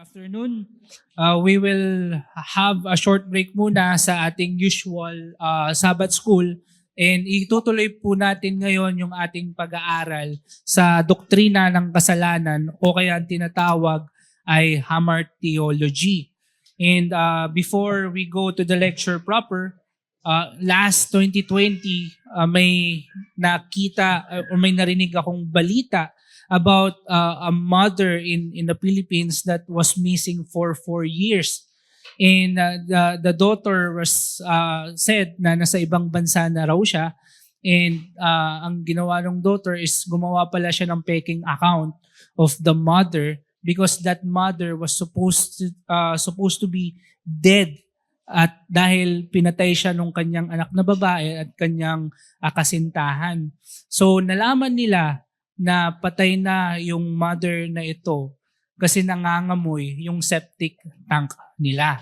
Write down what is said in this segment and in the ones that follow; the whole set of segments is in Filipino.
afternoon. We will have a short break muna sa ating usual Sabbath school and itutuloy po natin ngayon yung ating pag-aaral sa doktrina ng kasalanan o kaya ang tinatawag ay Hammer Theology. And before we go to the lecture proper, last 2020 may nakita or may narinig akong balita about a mother in the Philippines that was missing for 4 years. And the daughter was said na nasa ibang bansa na raw siya. And ang ginawa ng daughter is gumawa pala siya ng peking account of the mother because that mother was supposed to be dead at dahil pinatay siya nung kanyang anak na babae at kanyang kasintahan. So nalaman nila na patay na yung mother na ito kasi nangangamoy yung septic tank nila.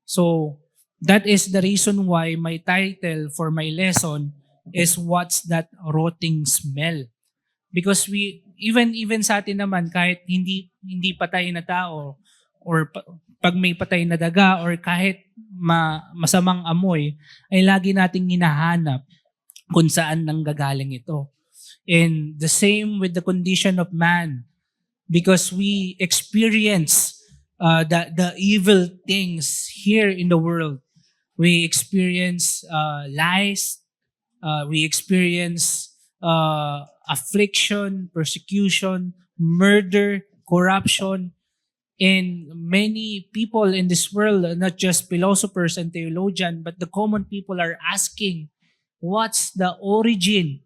So that is the reason why my title for my lesson is What's That Rotting Smell? Because we even sa atin naman kahit hindi patay na tao or pag may patay na daga or kahit masamang amoy ay lagi nating hinahanap kung saan nanggagaling ito. And the same with the condition of man, because we experience the evil things here in the world. We experience lies, we experience affliction, persecution, murder, corruption, and many people in this world, not just philosophers and theologians, but the common people are asking, what's the origin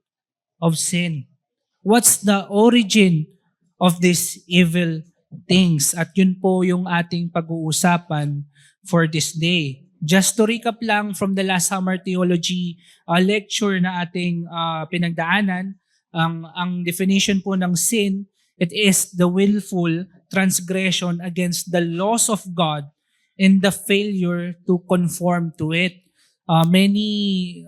of sin? What's the origin of these evil things? At yun po yung ating pag-uusapan for this day. Just to recap lang from the last summer theology lecture na ating pinagdaanan, ang definition po ng sin, it is the willful transgression against the laws of God and the failure to conform to it. Many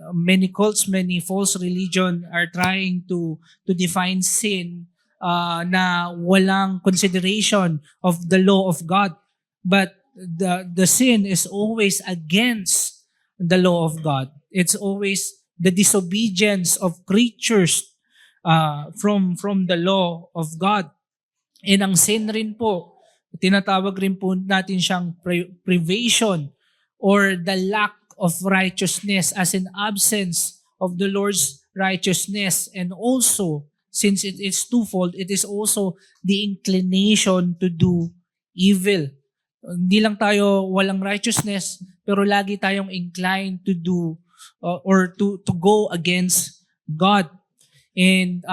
cults, many false religion are trying to define sin na walang consideration of the law of God. But the sin is always against the law of God. It's always the disobedience of creatures from the law of God. And ang sin rin po, tinatawag rin po natin siyang privation or the lack of righteousness, as in absence of the Lord's righteousness. And also, since it is twofold, it is also the inclination to do evil. Hindi lang tayo walang righteousness, pero lagi tayong inclined to do or to go against God. And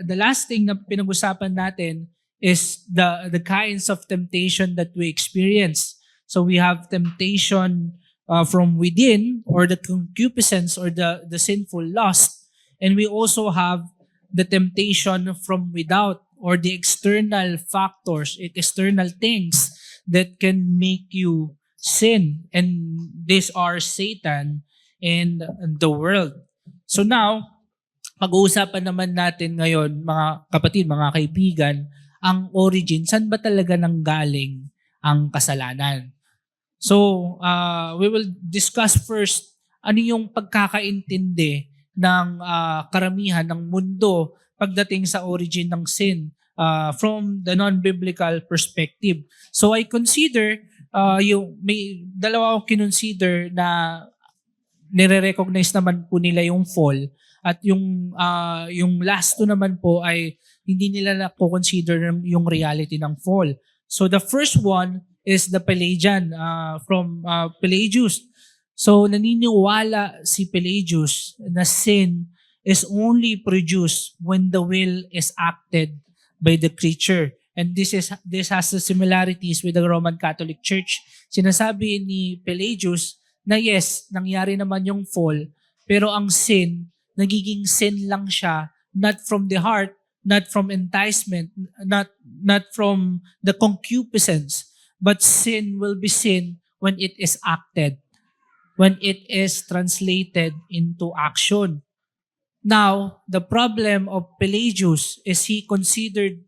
the last thing na pinag-usapan natin is the kinds of temptation that we experience. So we have temptation from within, or the concupiscence or the sinful lust. And we also have the temptation from without, or the external factors, external things that can make you sin. And these are Satan and the world. So now, pag-uusapan naman natin ngayon, mga kapatid, mga kaibigan, ang origin, saan ba talaga nanggaling ang kasalanan? So, we will discuss first ano yung pagkakaintindi ng karamihan ng mundo pagdating sa origin ng sin from the non-biblical perspective. So, I consider, may dalawa akong kinonsider na nire-recognize naman po nila yung fall, at yung last two naman po ay hindi nila na-consider yung reality ng fall. So, the first one is the Pelagian from Pelagius. So naniniwala si Pelagius na sin is only produced when the will is acted by the creature. And this has the similarities with the Roman Catholic Church. Sinasabi ni Pelagius na yes, nangyari naman yung fall, pero ang sin, nagiging sin lang siya, not from the heart, not from enticement, not from the concupiscence, but sin will be sin when it is acted, when it is translated into action. Now, the problem of Pelagius is he considered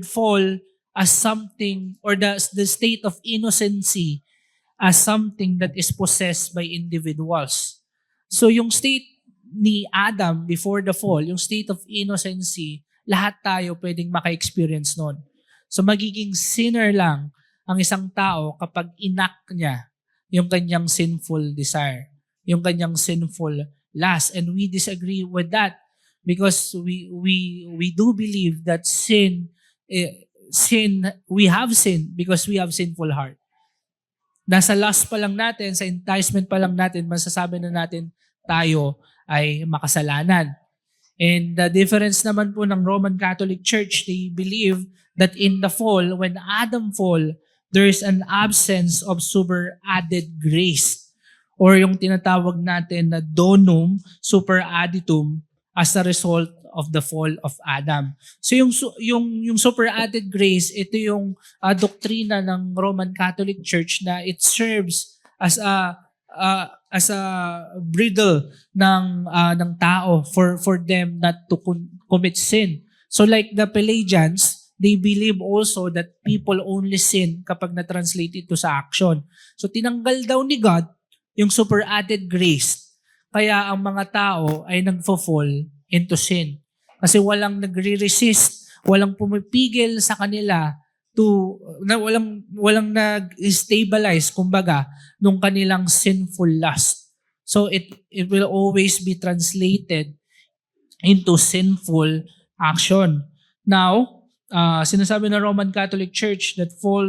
fall as something, or the state of innocency as something that is possessed by individuals. So yung state ni Adam before the fall, yung state of innocency, lahat tayo pwedeng maka-experience nun. So magiging sinner lang ang isang tao kapag enact niya yung kanyang sinful desire, yung kanyang sinful lust. And we disagree with that because we do believe that we have sin because we have sinful heart. Nasa lust pa lang natin, sa enticement pa lang natin, masasabi na natin tayo ay makasalanan. And the difference naman po ng Roman Catholic Church, they believe that in the fall, when Adam fall, there is an absence of superadded grace, or yung tinatawag natin na donum superadditum as a result of the fall of Adam. So yung superadded grace, ito yung doktrina ng Roman Catholic Church na it serves as a bridle ng tao for them not to commit sin. So like the Pelagians, they believe also that people only sin kapag na-translate ito sa action. So tinanggal daw ni God yung superadded grace. Kaya ang mga tao ay nagfo-fall into sin. Kasi walang nagre-resist, walang pumipigil sa kanila walang nag-stabilize kumbaga nung kanilang sinful lust. So it will always be translated into sinful action. Now, sinasabi ng Roman Catholic Church that fall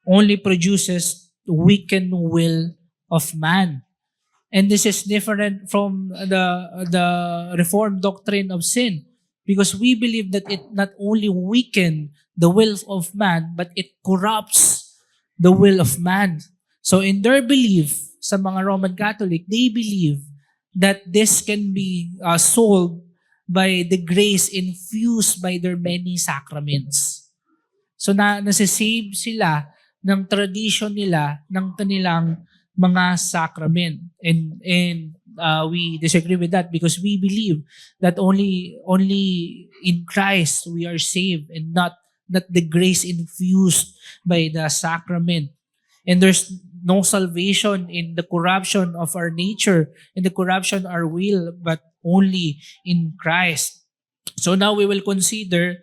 only produces weakened will of man. And this is different from the Reformed doctrine of sin, because we believe that it not only weakens the will of man, but it corrupts the will of man. So in their belief, sa mga Roman Catholic, they believe that this can be solved by the grace infused by their many sacraments. So nasisave sila ng tradition nila ng kanilang mga sacrament. And we disagree with that because we believe that only in Christ we are saved, and not the grace infused by the sacrament. And there's no salvation in the corruption of our nature, in the corruption of our will, but only in Christ. So now we will consider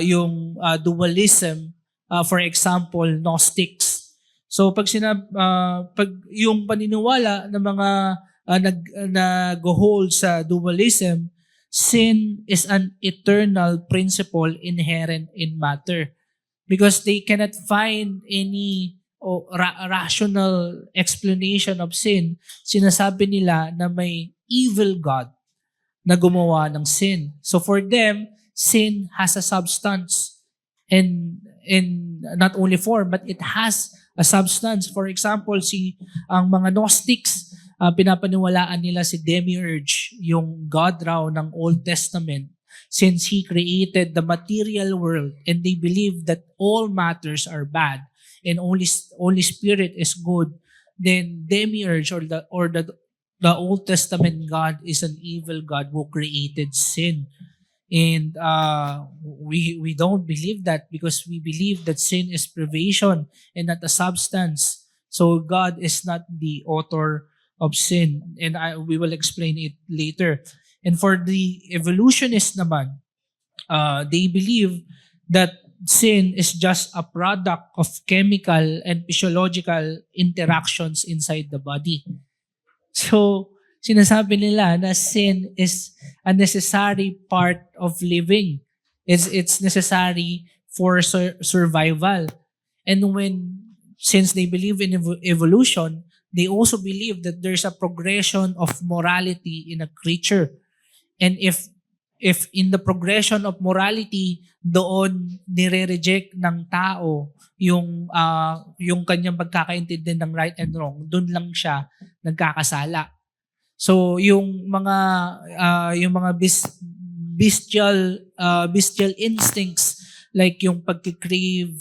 yung dualism, for example, Gnostics. So pag yung paniniwala ng mga nag-hold sa dualism, sin is an eternal principle inherent in matter, because they cannot find any rational explanation of sin. Sinasabi nila na may evil God na gumawa ng sin. So for them, sin has a substance, and not only form, but it has a substance. For example, ang mga Gnostics, pinapaniwalaan nila si Demiurge, yung God raw ng Old Testament, since he created the material world, and they believe that all matters are bad and only spirit is good. Then Demiurge, or the Old Testament God, is an evil God who created sin. And we don't believe that, because we believe that sin is privation and not a substance. So God is not the author of sin, and we will explain it later. And for the evolutionists naman, they believe that sin is just a product of chemical and physiological interactions inside the body. So sinasabi nila na sin is a necessary part of living. It's necessary for survival. And since they believe in evolution, they also believe that there's a progression of morality in a creature. And if in the progression of morality, doon nire-reject ng tao yung kanyang pagkakaintindi ng right and wrong, doon lang siya nagkakasala. So yung mga bestial instincts, like yung pagkikrave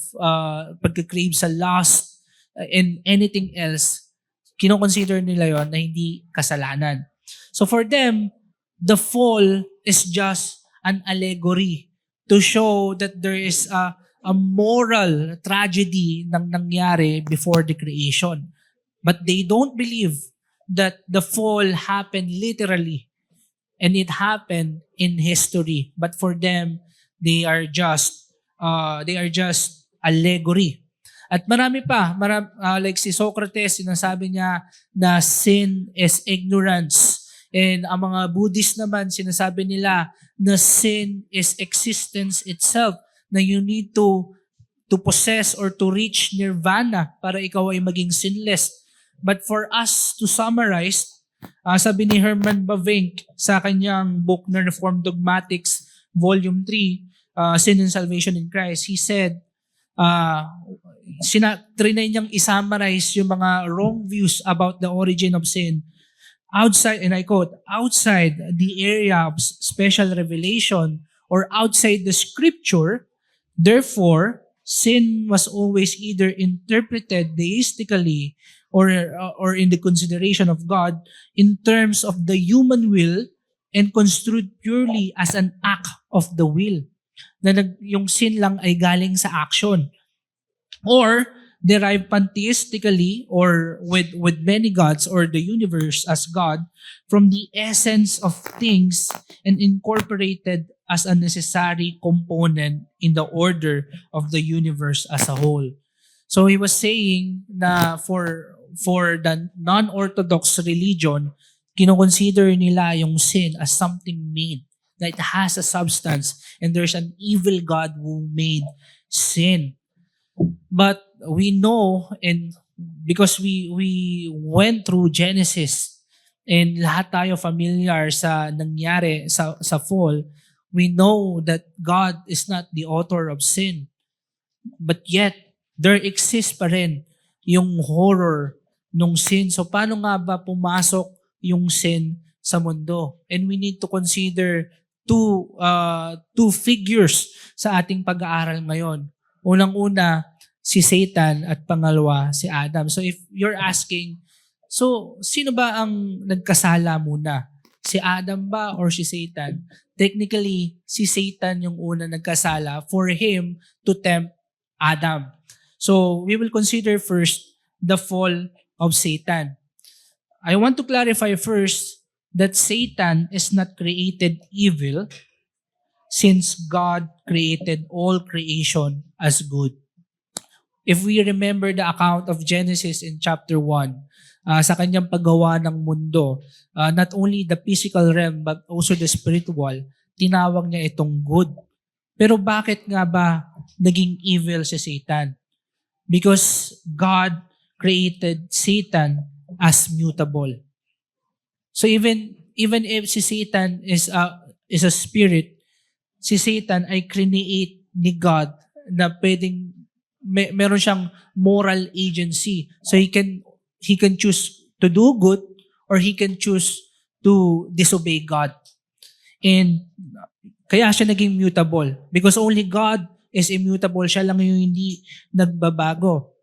sa lust, and anything else, kino-consider nila yon na hindi kasalanan. So for them, the fall is just an allegory to show that there is a moral tragedy nang nangyari before the creation. But they don't believe that the fall happened literally and it happened in history. But for them, they are just allegory. At marami pa, like si Socrates, sinasabi niya na sin is ignorance. And ang mga Buddhist naman, sinasabi nila na sin is existence itself, na you need to possess or to reach nirvana para ikaw ay maging sinless. But for us to summarize, sabi ni Herman Bavinck sa kanyang book na Reformed Dogmatics, Volume 3, Sin and Salvation in Christ, he said, trinay niyang isummarize yung mga wrong views about the origin of sin. Outside, and I quote, outside the area of special revelation or outside the scripture, therefore, sin was always either interpreted deistically or in the consideration of God in terms of the human will and construed purely as an act of the will. Na yung sin lang ay galing sa action. Or derived pantheistically or with many gods or the universe as God from the essence of things and incorporated as a necessary component in the order of the universe as a whole. So he was saying na for the non-orthodox religion, kinoconsider nila yung sin as something made, that it has a substance and there's an evil God who made sin. But we know, and because we went through Genesis and lahat tayo familiar sa nangyari sa fall, we know that God is not the author of sin. But yet, there exists pa rin yung horror nung sin. So paano nga ba pumasok yung sin sa mundo? And we need to consider two figures sa ating pag-aaral ngayon. Unang-una, si Satan at pangalawa, si Adam. So if you're asking, so sino ba ang nagkasala muna? Si Adam ba or si Satan? Technically, si Satan yung una nagkasala for him to tempt Adam. So we will consider first the fall of Satan. I want to clarify first that Satan is not created evil since God created all creation as good. If we remember the account of Genesis in chapter 1, sa kanyang paggawa ng mundo, not only the physical realm but also the spiritual, tinawag niya itong good. Pero bakit nga ba naging evil si Satan? Because God created Satan as mutable. So even if si Satan is a spirit, si Satan ay create ni God na pwedeng meron siyang moral agency. So he can choose to do good or he can choose to disobey God. And kaya siya naging mutable because only God is immutable. Siya lang yung hindi nagbabago.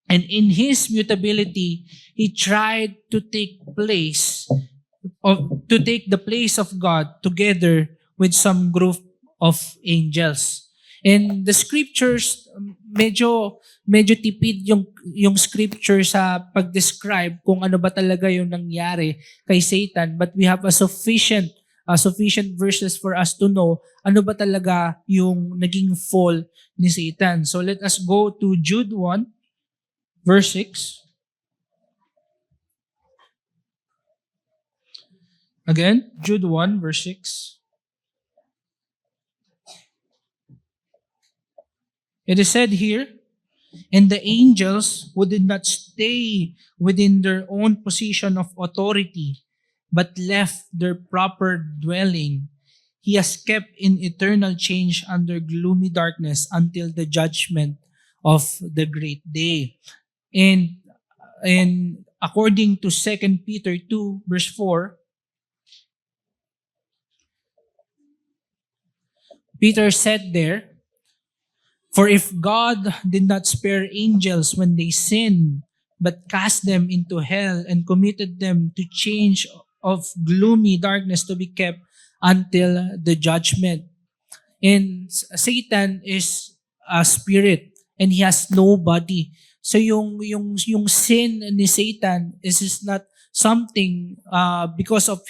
And in his mutability, he tried to take the place of God together with some group of angels. And the scriptures, medyo tipid yung scripture sa pag-describe kung ano ba talaga yung nangyari kay Satan. But we have a sufficient verses for us to know ano ba talaga yung naging fall ni Satan. So let us go to Jude 1, verse 6. Again, Jude 1, verse 6. It is said here, and the angels who did not stay within their own position of authority, but left their proper dwelling, he has kept in eternal change under gloomy darkness until the judgment of the great day. And according to 2 Peter 2, verse 4, Peter said there, for if God did not spare angels when they sinned, but cast them into hell and committed them to change of gloomy darkness to be kept until the judgment. And Satan is a spirit and he has no body. So yung sin ni Satan is not something because of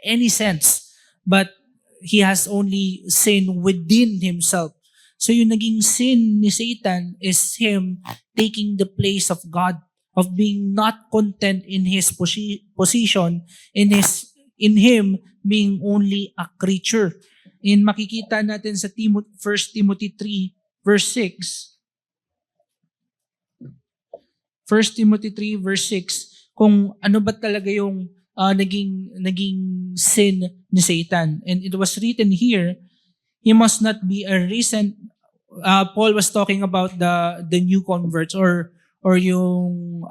any sense, but he has only sin within himself. So yung naging sin ni Satan is him taking the place of God, of being not content in his position, in him being only a creature. In makikita natin sa 1 Timothy 3 verse 6. 1 Timothy 3 verse 6, kung ano ba talaga yung naging sin ni Satan. And it was written here, he must not be a recent, Paul was talking about the new converts or yung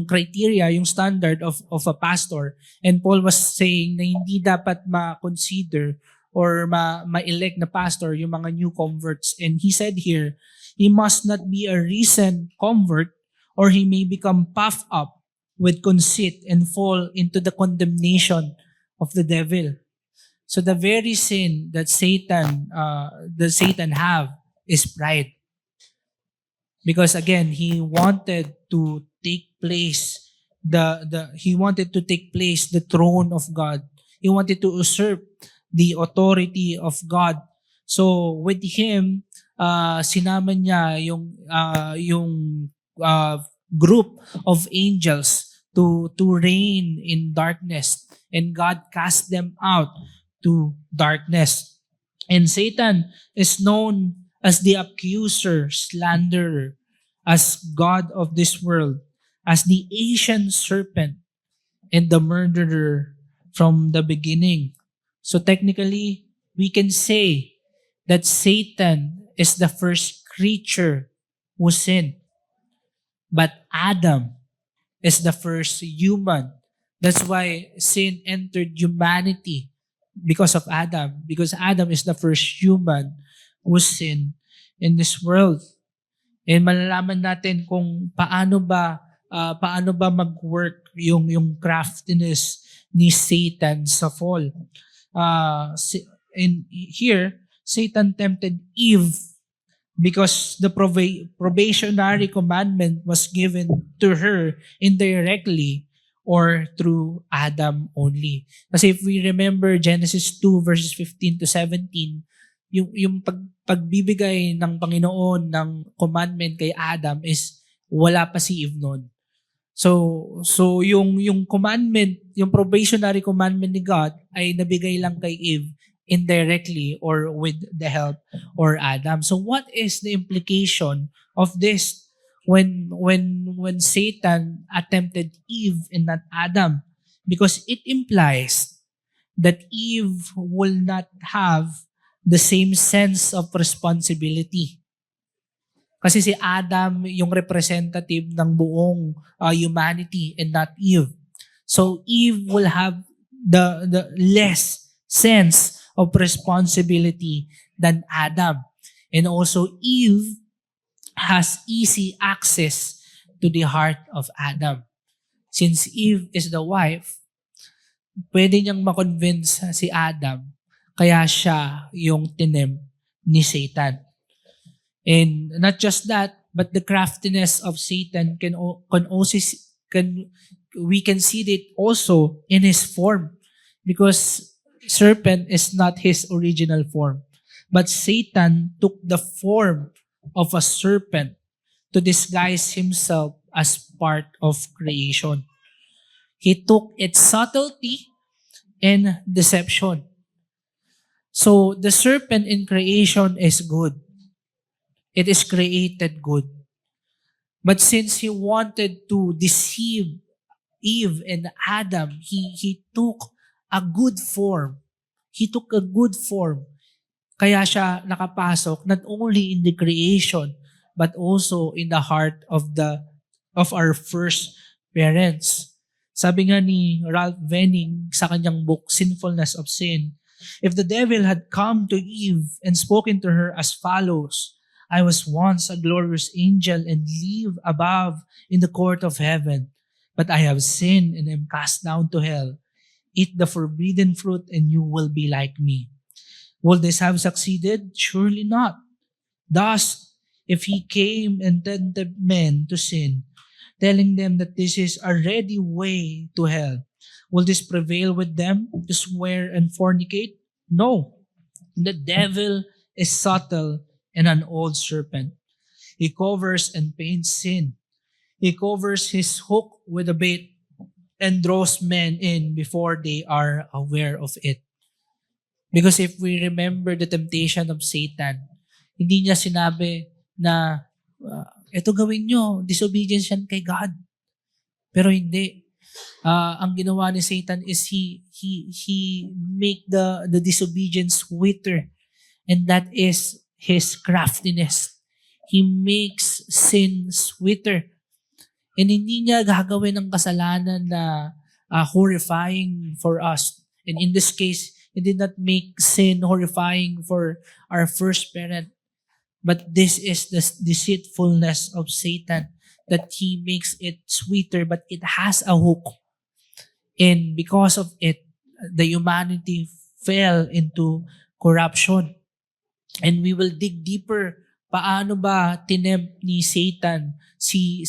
criteria, yung standard of a pastor. And Paul was saying na hindi dapat ma-consider or ma-elect na pastor yung mga new converts. And he said here, he must not be a recent convert or he may become puffed up with conceit and fall into the condemnation of the devil. So the very sin that Satan have is pride. Because again, he wanted to take place the throne of God. He wanted to usurp the authority of God. So with him, sinama niya yung group of angels to reign in darkness, and God cast them out to darkness. And Satan is known as the accuser, slanderer, as God of this world, as the ancient serpent, and the murderer from the beginning. So technically, we can say that Satan is the first creature who sinned. But Adam is the first human. That's why sin entered humanity because of Adam. Because Adam is the first human who sinned in this world. And malalaman natin kung paano ba mag-work yung craftiness ni Satan sa fall. In here, Satan tempted Eve because the probationary commandment was given to her indirectly or through Adam only. Kasi if we remember Genesis 2 verses 15 to 17, yung pagbibigay ng Panginoon ng commandment kay Adam is wala pa si Eve noon. So yung commandment, yung probationary commandment ni God ay nabigay lang kay Eve indirectly or with the help or Adam. So what is the implication of this when Satan attempted Eve and not Adam? Because it implies that Eve will not have the same sense of responsibility. Kasi si Adam yung representative ng buong humanity and not Eve. So Eve will have the less sense of responsibility than Adam. And also Eve has easy access to the heart of Adam. Since Eve is the wife, pwede niyang makonvince si Adam, kaya siya yung tinempt ni Satan. And not just that, but the craftiness of Satan we can see it also in his form, because serpent is not his original form, but Satan took the form of a serpent to disguise himself as part of creation. He took its subtlety and deception. So the serpent in creation is good. It is created good. But since he wanted to deceive Eve and Adam, he took a good form. He took a good form. Kaya siya nakapasok not only in the creation, but also in the heart of our first parents. Sabi nga ni Ralph Venning sa kanyang book, Sinfulness of Sin, if the devil had come to Eve and spoken to her as follows, I was once a glorious angel and live above in the court of heaven, but I have sinned and am cast down to hell. Eat the forbidden fruit and you will be like me. Will this have succeeded? Surely not. Thus, if he came and tempted men to sin, telling them that this is a ready way to hell, will this prevail with them to swear and fornicate? No. The devil is subtle and an old serpent. He covers and paints sin. He covers his hook with a bait and draws men in before they are aware of it. Because if we remember the temptation of Satan, hindi niya sinabi na, ito gawin nyo, disobedience yan kay God. Pero hindi. Ang ginawa ni Satan is he make the disobedience sweeter. And that is his craftiness. He makes sin sweeter. And hindi niya gagawin ng kasalanan na horrifying for us. And in this case, he did not make sin horrifying for our first parent. But this is the deceitfulness of Satan, that he makes it sweeter, but it has a hook. And because of it, the humanity fell into corruption. And we will dig deeper. Paano ba tinempt ni Satan si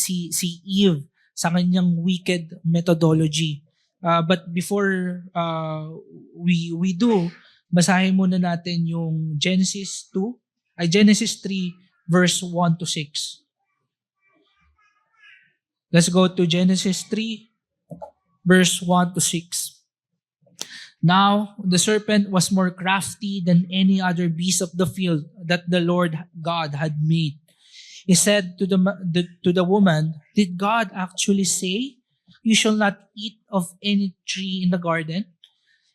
Eve sa kanyang wicked methodology? But before we do, basahin muna natin yung Genesis 3 verse 1 to 6. Let's go to Genesis 3 verse 1 to 6. Now, the serpent was more crafty than any other beast of the field that the Lord God had made. He said to the woman, "Did God actually say, 'You shall not eat of any tree in the garden'?"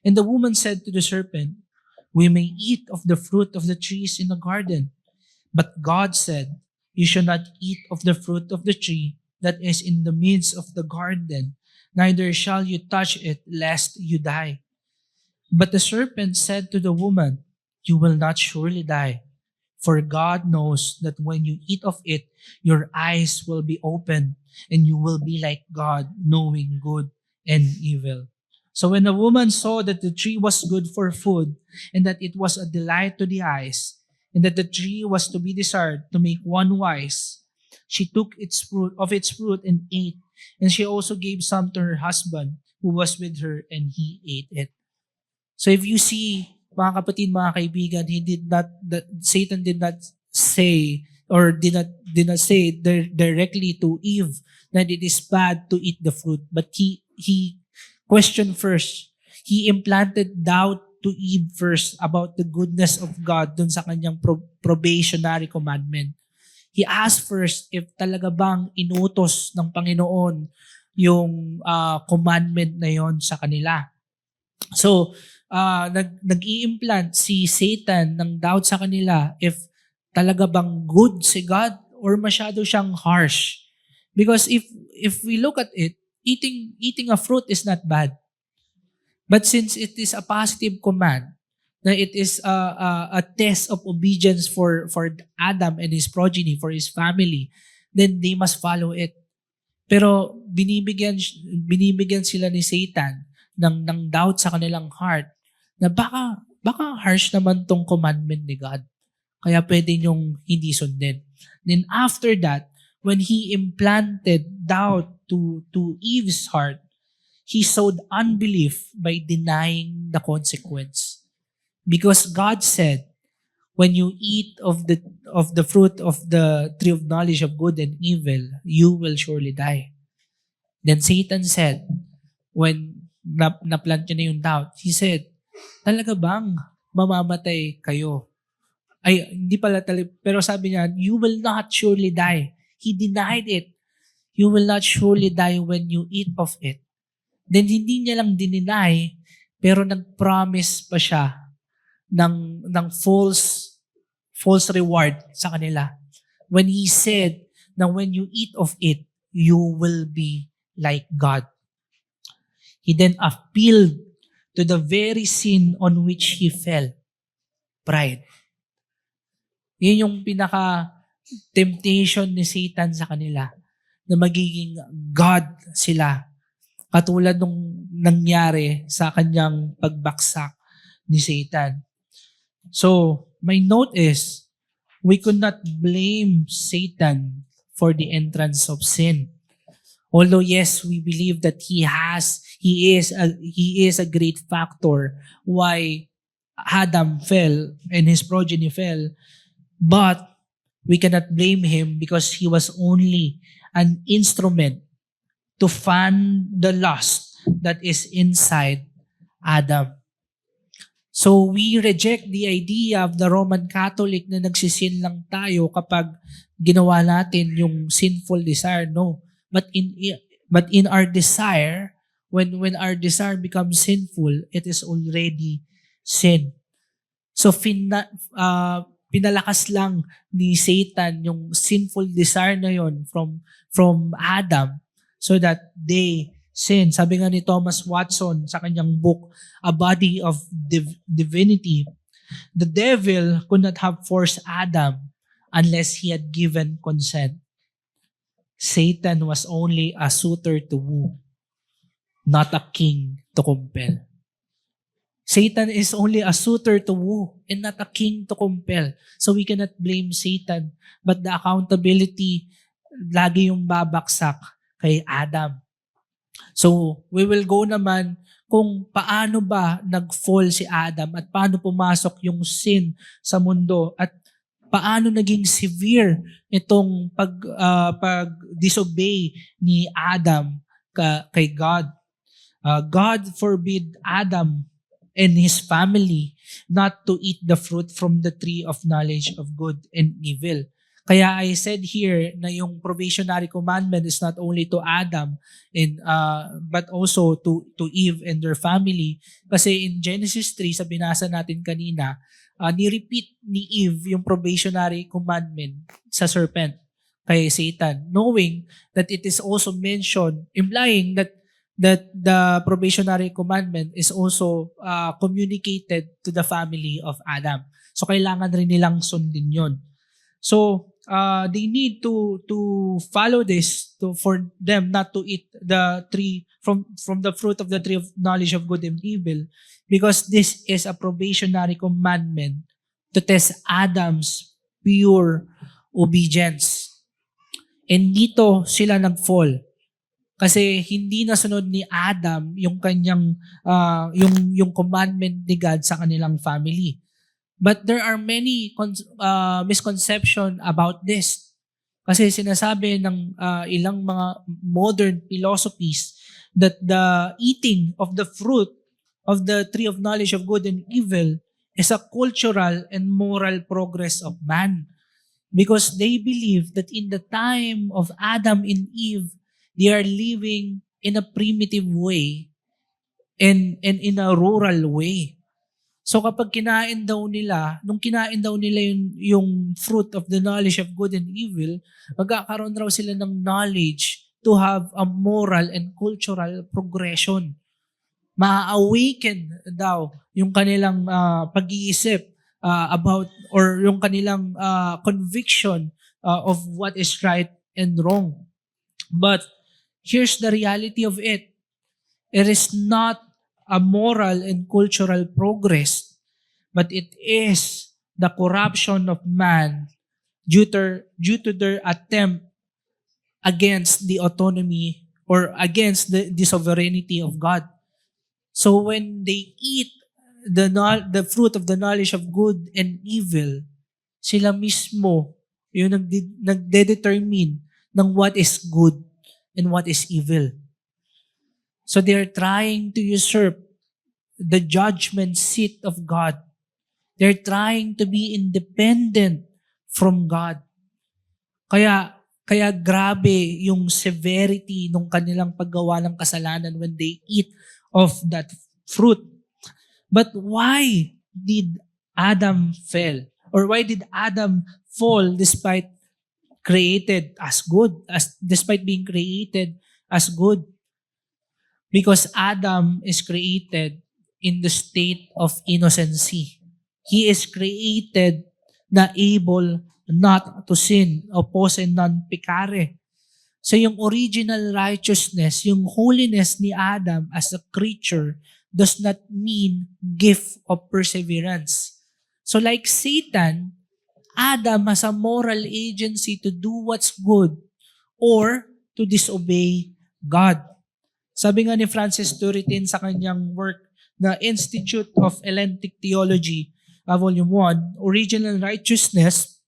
And the woman said to the serpent, "We may eat of the fruit of the trees in the garden. But God said, 'You shall not eat of the fruit of the tree that is in the midst of the garden, neither shall you touch it, lest you die.' But the serpent said to the woman, 'You will not surely die, for God knows that when you eat of it, your eyes will be opened, and you will be like God, knowing good and evil.' So when the woman saw that the tree was good for food, and that it was a delight to the eyes, and that the tree was to be desired to make one wise, she took its fruit and ate, and she also gave some to her husband who was with her, and he ate it." So if you see, mga kapatid, mga kaibigan, Satan did not say or did not say directly to Eve that it is bad to eat the fruit, but he questioned first. He implanted doubt to Eve first about the goodness of God dun sa kanyang probationary commandment. He asked first if talaga bang inutos ng Panginoon yung commandment na yon sa kanila. So, nag-i-implant si Satan ng doubt sa kanila if talaga bang good si God or masyado siyang harsh. Because if we look at it, eating a fruit is not bad. But since it is a positive command, na it is a test of obedience for Adam and his progeny, for his family, then they must follow it. Pero binibigyan sila ni Satan ng doubt sa kanilang heart na baka harsh naman tong commandment ni God. Kaya pwede nyong hindi sundin. Then after that, when he implanted doubt to Eve's heart, he sowed unbelief by denying the consequence. Because God said, when you eat of the fruit of the tree of knowledge of good and evil, you will surely die. Then Satan said, when naplant niya na yung doubt, he said, talaga bang mamamatay kayo? Ay, hindi pala talaga, pero sabi niya, you will not surely die. He denied it. You will not surely die when you eat of it. Then hindi niya lang dininay, pero nag-promise pa siya ng false reward sa kanila. When he said na when you eat of it, you will be like God. He then appealed to the very sin on which he fell. Pride. Yun yung pinaka-temptation ni Satan sa kanila, na magiging God sila. Katulad nung nangyari sa kanyang pagbaksak ni Satan. So, my note is, we could not blame Satan for the entrance of sin. Although yes, we believe that he is a great factor why Adam fell and his progeny fell, but we cannot blame him because he was only an instrument to fan the lust that is inside Adam. So we reject the idea of the Roman Catholic na nagsisin lang tayo kapag ginawa natin yung sinful desire. No. But in our desire, when our desire becomes sinful, it is already sin. So pinalakas lang ni Satan yung sinful desire na yon from Adam so that they sin. Sabi nga ni Thomas Watson sa kanyang book, A Body of Divinity, the devil could not have forced Adam unless he had given consent. Satan was only a suitor to woo, not a king to compel. Satan is only a suitor to woo and not a king to compel. So we cannot blame Satan, but the accountability lagi yung babaksak kay Adam. So we will go naman kung paano ba nag-fall si Adam at paano pumasok yung sin sa mundo at paano naging severe itong pag-disobey ni Adam kay God. God forbid Adam and his family not to eat the fruit from the tree of knowledge of good and evil. Kaya I said here na yung probationary commandment is not only to Adam but also to Eve and their family. Kasi in Genesis 3, sa binasa natin kanina, ni-repeat ni Eve yung probationary commandment sa serpent kay Satan, knowing that it is also mentioned, implying that the probationary commandment is also communicated to the family of Adam. So kailangan rin nilang sundin yon. So they need to follow this for them not to eat the tree from the fruit of the tree of knowledge of good and evil, because this is a probationary commandment to test Adam's pure obedience. And dito sila nag-fall. Kasi hindi nasunod ni Adam yung kanyang yung commandment ni God sa kanilang family. But there are many misconception about this. Kasi sinasabi ng ilang mga modern philosophies that the eating of the fruit of the tree of knowledge of good and evil is a cultural and moral progress of man. Because they believe that in the time of Adam and Eve, they are living in a primitive way and in a rural way. So kapag nung kinain daw nila yung fruit of the knowledge of good and evil, magkakaroon raw sila ng knowledge to have a moral and cultural progression. Ma-awaken daw yung kanilang pag-iisip about or yung kanilang conviction of what is right and wrong. But here's the reality of it. It is not a moral and cultural progress, but it is the corruption of man due to their attempt against the autonomy or against the sovereignty of God. So when they eat the fruit of the knowledge of good and evil, sila mismo yung nagde-determine ng what is good and what is evil. So they're trying to usurp the judgment seat of God. They're trying to be independent from God. Kaya grabe yung severity ng kanilang paggawa ng kasalanan when they eat of that fruit. But why did Adam fail? Or why did Adam fall despite being created as good? Because Adam is created in the state of innocency. He is created na able not to sin, oppose non pecare. So yung original righteousness, yung holiness ni Adam as a creature does not mean gift of perseverance. So like Satan, Adam has a moral agency to do what's good or to disobey God. Sabi nga ni Francis Turretin sa kanyang work na Institute of Elenctic Theology, Volume 1, original righteousness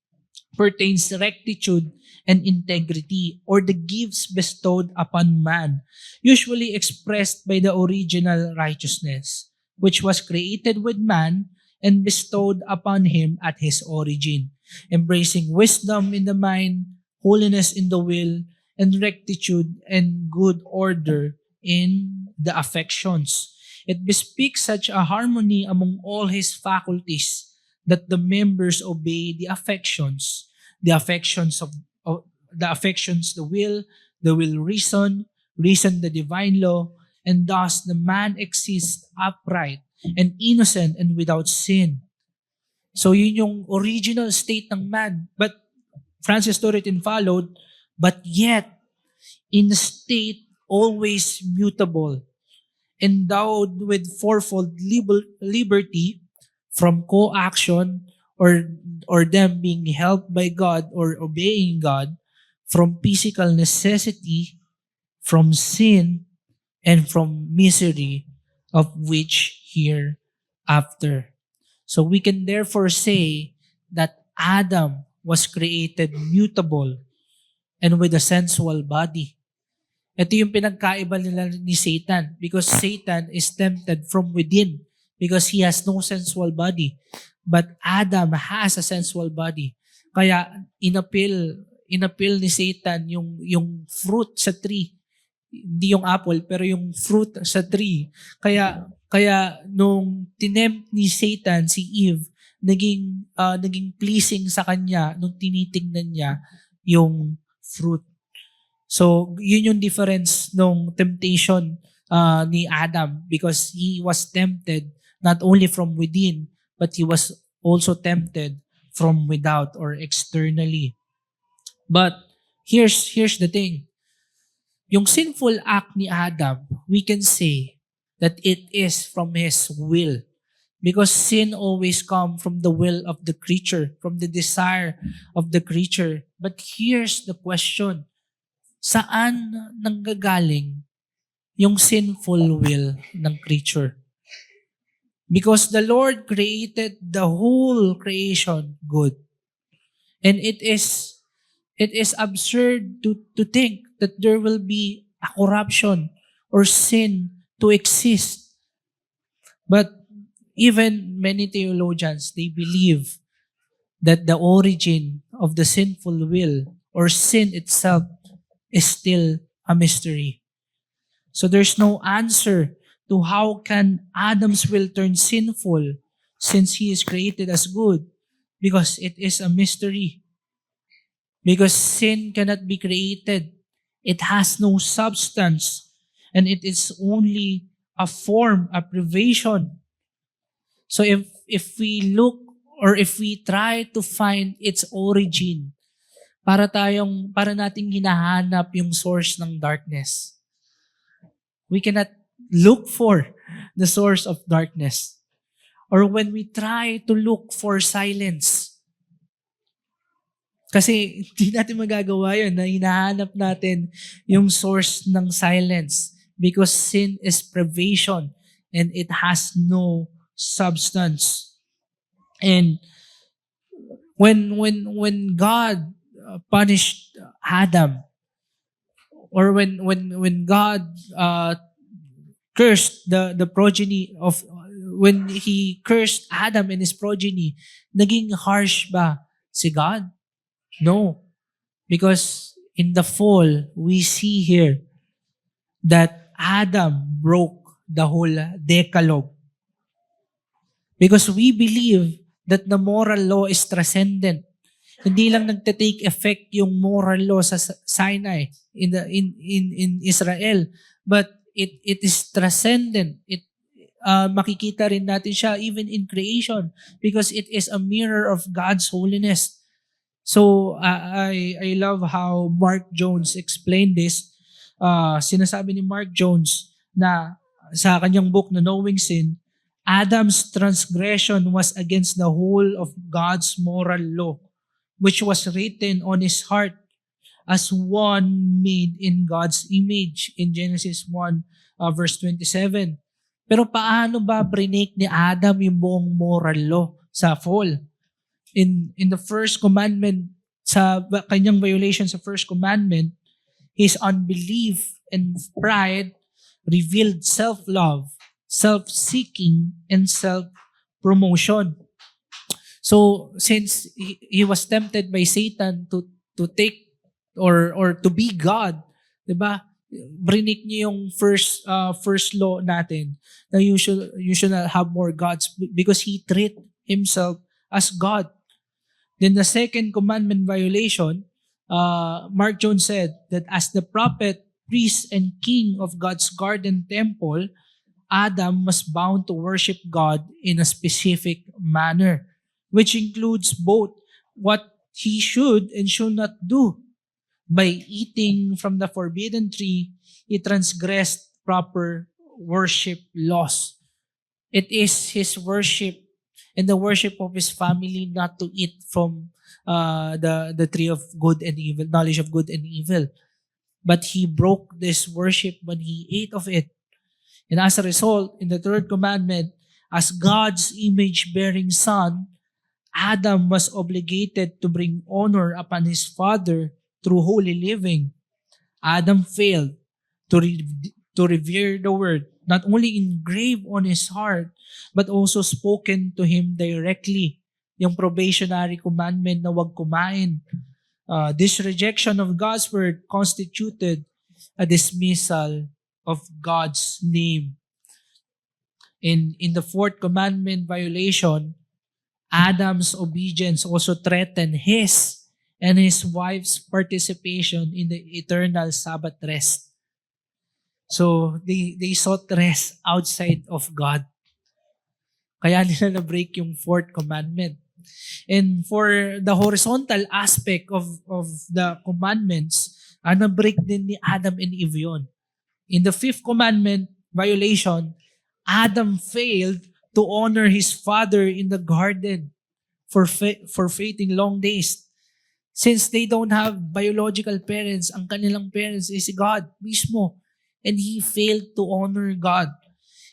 pertains to rectitude and integrity, or the gifts bestowed upon man, usually expressed by the original righteousness, which was created with man and bestowed upon him at his origin, embracing wisdom in the mind, holiness in the will, and rectitude and good order in the affections. It bespeaks such a harmony among all his faculties that the members obey the affections the will reason, reason the divine law, and thus the man exists upright and innocent and without sin. So yun yung original state ng man. But Francis Turretin followed, but yet in a state always mutable, endowed with fourfold liberty from co-action or them being helped by God or obeying God, from physical necessity, from sin, and from misery, of which hereafter. So we can therefore say that Adam was created mutable and with a sensual body. Ito yung pinagkaiba nila ni Satan, because Satan is tempted from within because he has no sensual body. But Adam has a sensual body. Kaya inappeal ni Satan yung fruit sa tree. Hindi yung apple, pero yung fruit sa tree. Kaya nung tinempt ni Satan si Eve, naging pleasing sa kanya nung tinitingnan niya yung fruit. So, yun yung difference nung temptation ni Adam, because he was tempted not only from within, but he was also tempted from without or externally. But here's the thing. Yung sinful act ni Adam, we can say that it is from his will. Because sin always comes from the will of the creature, from the desire of the creature. But here's the question. Saan nanggagaling yung sinful will ng creature? Because the Lord created the whole creation good. And it is absurd to think that there will be a corruption or sin to exist. But even many theologians, they believe that the origin of the sinful will or sin itself is still a mystery. So there's no answer to how can Adam's will turn sinful since he is created as good, because it is a mystery. Because sin cannot be created. It has no substance, and it is only a form, a privation. So if we look or if we try to find its origin, para nating hinahanap yung source ng darkness. We cannot look for the source of darkness. Or when we try to look for silence. Kasi hindi natin magagawa yun na hinahanap natin yung source ng silence, because sin is privation and it has no substance. And when God punished Adam, or when God cursed the progeny of, when he cursed Adam and his progeny, naging harsh ba si God? No. Because in the fall, we see here that Adam broke the whole Decalogue. Because we believe that the moral law is transcendent. Hindi lang nagte-take effect yung moral law sa Sinai in Israel, but it is transcendent. Makikita rin natin siya even in creation, because it is a mirror of God's holiness. So I love how Mark Jones explained this. Sinasabi ni Mark Jones na sa kanyang book na Knowing Sin, Adam's transgression was against the whole of God's moral law. which was written on his heart as one made in God's image in Genesis 1 verse 27. Pero paano ba break ni Adam yung buong moral law sa fall? In the first commandment, sa kanyang violation sa first commandment, his unbelief and pride revealed self-love, self-seeking, and self-promotion. So since he was tempted by Satan to take or to be God, 'di ba? Brinik niya yung first law natin na you should not have more gods because he treat himself as God. Then the second commandment violation, Mark Jones said that as the prophet, priest, and king of God's garden temple, Adam was bound to worship God in a specific manner, which includes both what he should and should not do. By eating from the forbidden tree, he transgressed proper worship laws. It is his worship and the worship of his family not to eat from the tree of good and evil, knowledge of good and evil. But he broke this worship when he ate of it. And as a result, in the third commandment, as God's image-bearing son, Adam was obligated to bring honor upon his father through holy living. Adam failed to revere the word, not only engraved on his heart, but also spoken to him directly. Yung probationary commandment na huwag kumain. This rejection of God's word constituted a dismissal of God's name. In the fourth commandment violation, Adam's obedience also threatened his and his wife's participation in the eternal Sabbath rest. So, they sought rest outside of God. Kaya nila na-break yung fourth commandment. And for the horizontal aspect of the commandments, na-break din ni Adam and Eve yun. In the fifth commandment violation, Adam failed to honor his father in the garden for faithing long days. Since they don't have biological parents, ang kanilang parents is God mismo. And he failed to honor God.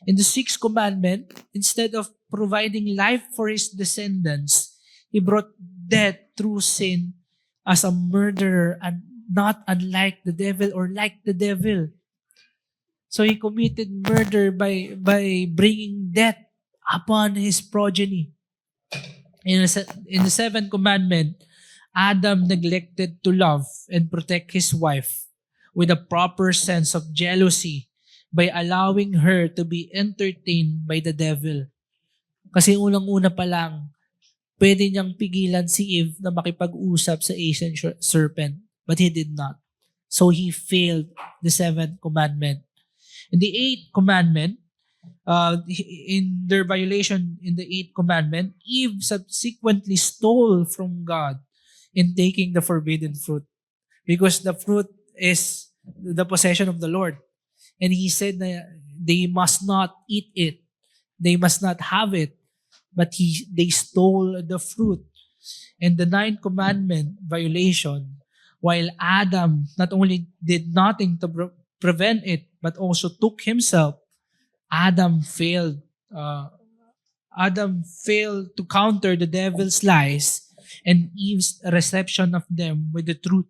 In the sixth commandment, instead of providing life for his descendants, he brought death through sin as a murderer and not unlike the devil or like the devil. So he committed murder by bringing death upon his progeny. In the seventh commandment, Adam neglected to love and protect his wife with a proper sense of jealousy by allowing her to be entertained by the devil. Kasi unang-una pa lang, pwede niyang pigilan si Eve na makipag-usap sa ancient serpent, but he did not. So he failed the seventh commandment. In the eighth commandment, in their violation in the eighth commandment, Eve subsequently stole from God in taking the forbidden fruit. Because the fruit is the possession of the Lord. And he said that they must not eat it. They must not have it. But they stole the fruit. And the ninth commandment violation, while Adam not only did nothing to prevent it, but also took himself, Adam failed to counter the devil's lies and Eve's reception of them with the truth,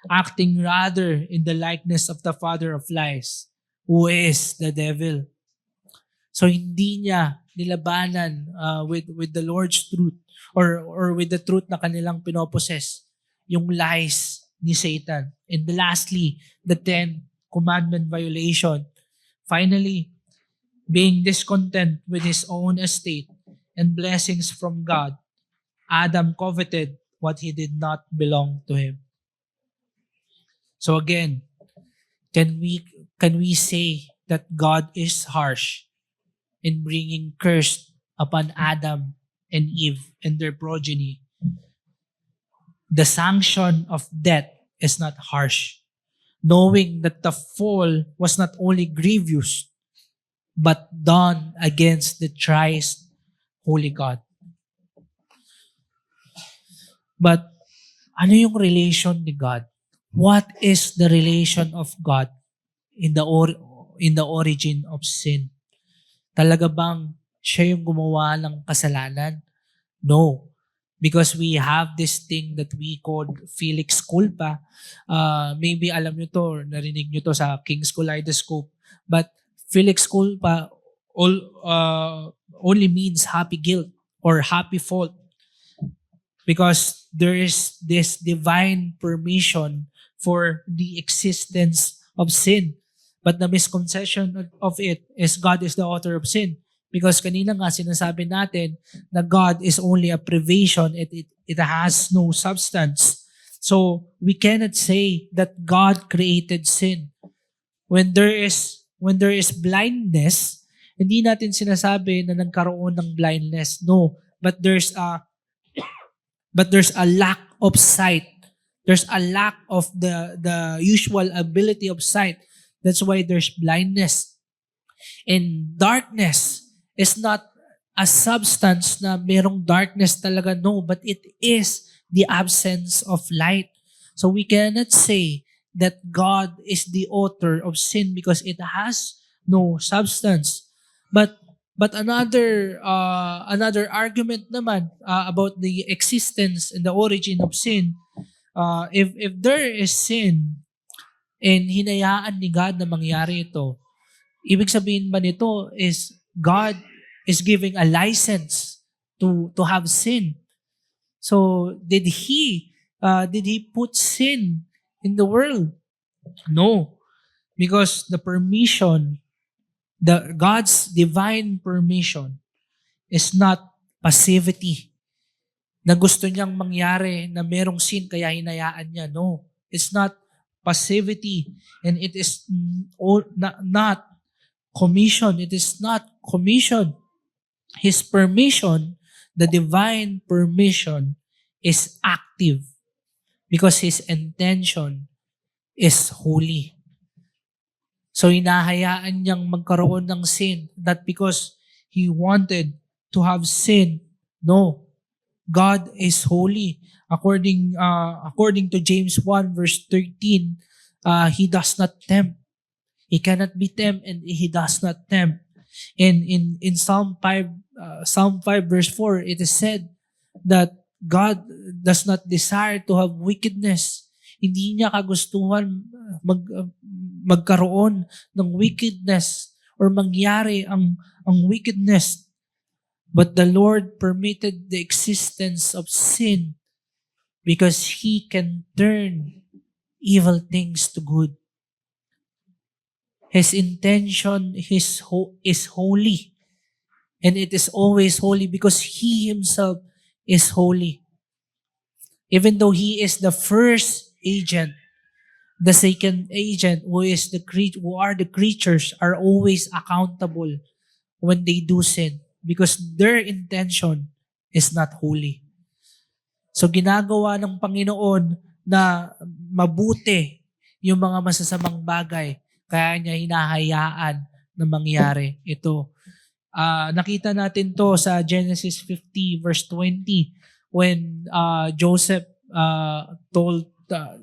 acting rather in the likeness of the father of lies, who is the devil. So hindi niya nilabanan with the Lord's truth or with the truth na kanilang pinoposes, yung lies ni Satan. And lastly, the 10th commandment violation. Finally, being discontent with his own estate and blessings from God, Adam coveted what he did not belong to him. So again, can we say that God is harsh in bringing curse upon Adam and Eve and their progeny? The sanction of death is not harsh, knowing that the fall was not only grievous, but done against the thrice holy God. But Ano yung relation ni God? What is the relation of God in the origin of sin? Talaga bang siya yung gumawa ng kasalanan? No. Because we have this thing that we call Felix Culpa. Maybe alam nyo to, or narinig nyo to sa King's Kaleidoscope. But Felix Culpa only means happy guilt or happy fault. Because there is this divine permission for the existence of sin. But the misconception of it is God is the author of sin. Because kanina nga sinasabi natin na God is only a privation, it has no substance. So we cannot say that God created sin. When there is blindness, hindi natin sinasabi na nagkaroon ng blindness. No, but there's a lack of sight. There's a lack of the usual ability of sight. That's why there's blindness. And darkness is not a substance na merong darkness talaga, no, but it is the absence of light. So we cannot say that God is the author of sin because it has no substance. But another argument naman about the existence and the origin of sin, if there is sin and hinayaan ni God na mangyari ito, ibig sabihin ba nito is God is giving a license to have sin? So did he put sin in the world? No, because God's divine permission is not passivity. Na gusto niyang mangyari na merong sin kaya hinayaan niya. No, it's not passivity, and it is not commission. It is not commission. His permission, the divine permission, is active because His intention is holy. So hinahayaan niyang magkaroon ng sin, not because He wanted to have sin. No. God is holy. According to James 1 verse 13, He does not tempt. He cannot be tempted and He does not tempt. And in Psalm 5 verse 4, it is said that God does not desire to have wickedness. Hindi niya kagustuhan magkaroon ng wickedness or mangyari ang wickedness. But the Lord permitted the existence of sin because He can turn evil things to good. His intention is holy. And it is always holy because He Himself is holy. Even though He is the first agent, the second agent, who are the creatures, are always accountable when they do sin because their intention is not holy. So ginagawa ng Panginoon na mabuti yung mga masasamang bagay, kaya niya hinahayaan na mangyari ito. Nakita natin to sa Genesis 50 verse 20 when Joseph told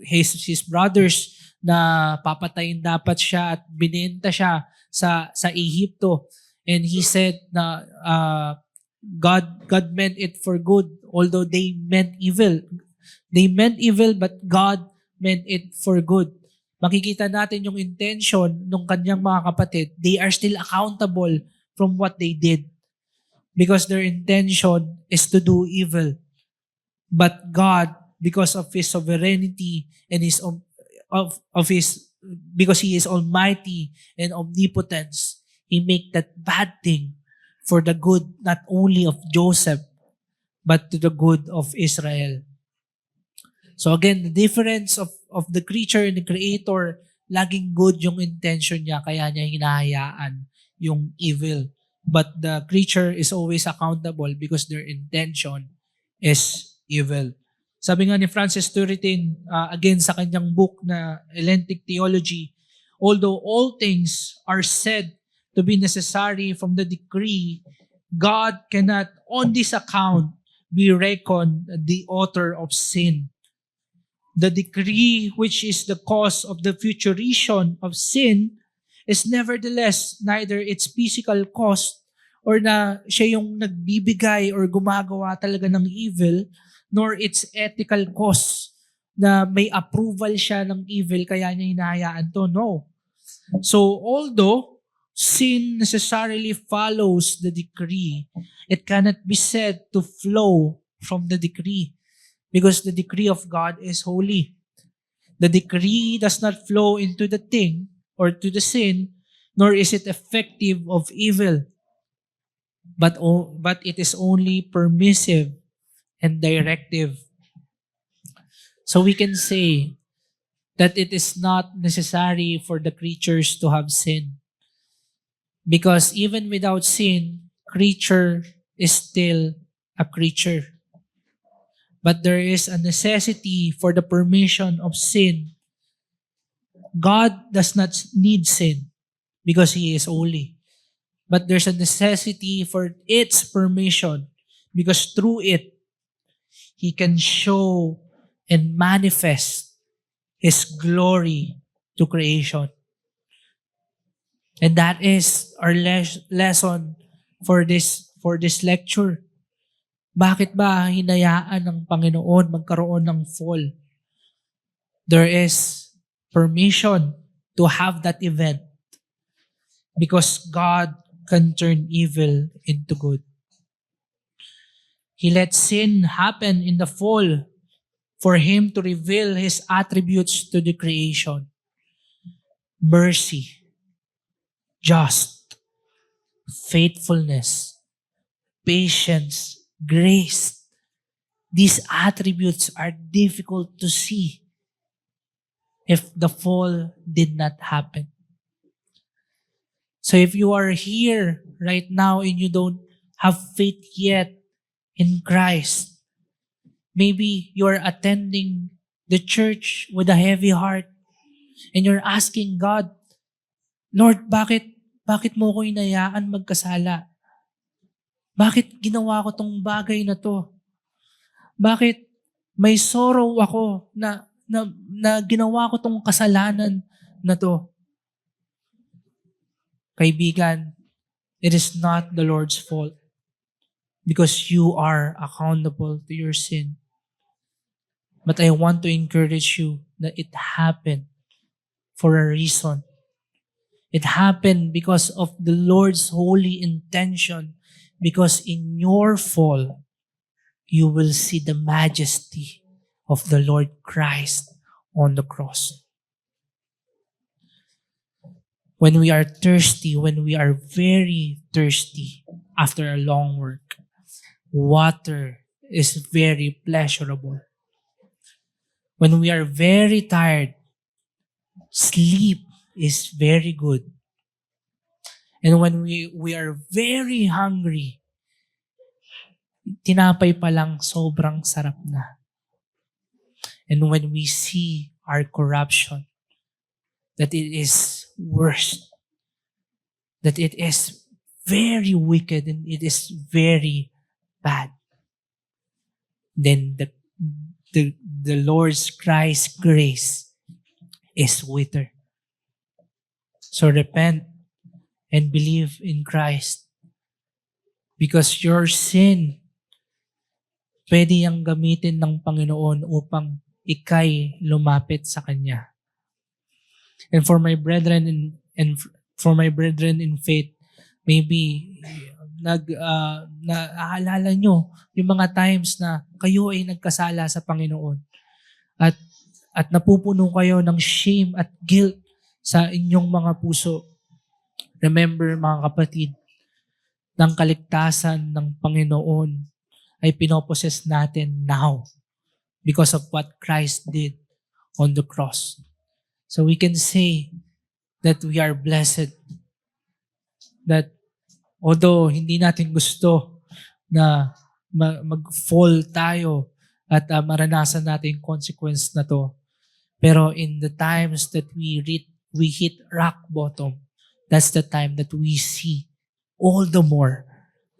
his brothers na papatayin dapat siya at binenta siya sa Ehipto, and he said na God meant it for good although they meant evil. They meant evil but God meant it for good. Makikita natin yung intention ng kanyang mga kapatid. They are still accountable from what they did because their intention is to do evil. But God, because of His sovereignty and because He is almighty and omnipotence, He make that bad thing for the good not only of Joseph but to the good of Israel. So again, the difference of the creature and the creator, laging good yung intention niya, kaya niya hinahayaan yung evil. But the creature is always accountable because their intention is evil. Sabi nga ni Francis Turretin, again sa kanyang book na Elenctic Theology, although all things are said to be necessary from the decree, God cannot on this account be reckoned the author of sin. The decree which is the cause of the futuration of sin is nevertheless neither its physical cause or na siya yung nagbibigay or gumagawa talaga ng evil, nor its ethical cause na may approval siya ng evil kaya niya hinahayaan to. No. So although sin necessarily follows the decree, it cannot be said to flow from the decree because the decree of God is holy. The decree does not flow into the thing or to the sin, nor is it effective of evil. But it is only permissive and directive. So we can say that it is not necessary for the creatures to have sin. Because even without sin, creature is still a creature. But there is a necessity for the permission of sin. God does not need sin because He is holy. But there's a necessity for its permission because through it, He can show and manifest His glory to creation. And that is our lesson for this lecture. Bakit ba hinayaan ng Panginoon magkaroon ng fall? There is permission to have that event because God can turn evil into good. He let sin happen in the fall for Him to reveal His attributes to the creation. Mercy, just, faithfulness, patience, grace. These attributes are difficult to see if the fall did not happen. So if you are here right now and you don't have faith yet in Christ, maybe you're attending the church with a heavy heart and you're asking God, Lord, bakit mo ko inayaan magkasala? Bakit ginawa ko tong bagay na to? Bakit may sorrow ako na ginawa ko tong kasalanan na to? Kaibigan, it is not the Lord's fault because you are accountable to your sin. But I want to encourage you that it happened for a reason. It happened because of the Lord's holy intention. Because in your fall, you will see the majesty of the Lord Christ on the cross. When we are thirsty, when we are very thirsty after a long work, water is very pleasurable. When we are very tired, sleep is very good. And when we are very hungry, tinapay pa lang sobrang sarap na. And when we see our corruption, that it is worse, that it is very wicked and it is very bad, then the Lord's Christ's grace is sweeter. So repent and believe in Christ. Because your sin, pwede yang gamitin ng Panginoon upang ikay lumapit sa Kanya. And for my brethren in faith, maybe naaalala nyo yung mga times na kayo ay nagkasala sa Panginoon at napupuno kayo ng shame at guilt sa inyong mga puso. Remember mga kapatid, ng kaligtasan ng Panginoon ay pinoposes natin now because of what Christ did on the cross. So we can say that we are blessed, that although hindi natin gusto na mag-fall tayo at maranasan natin yung consequence na to, pero in the times that we hit rock bottom, that's the time that we see all the more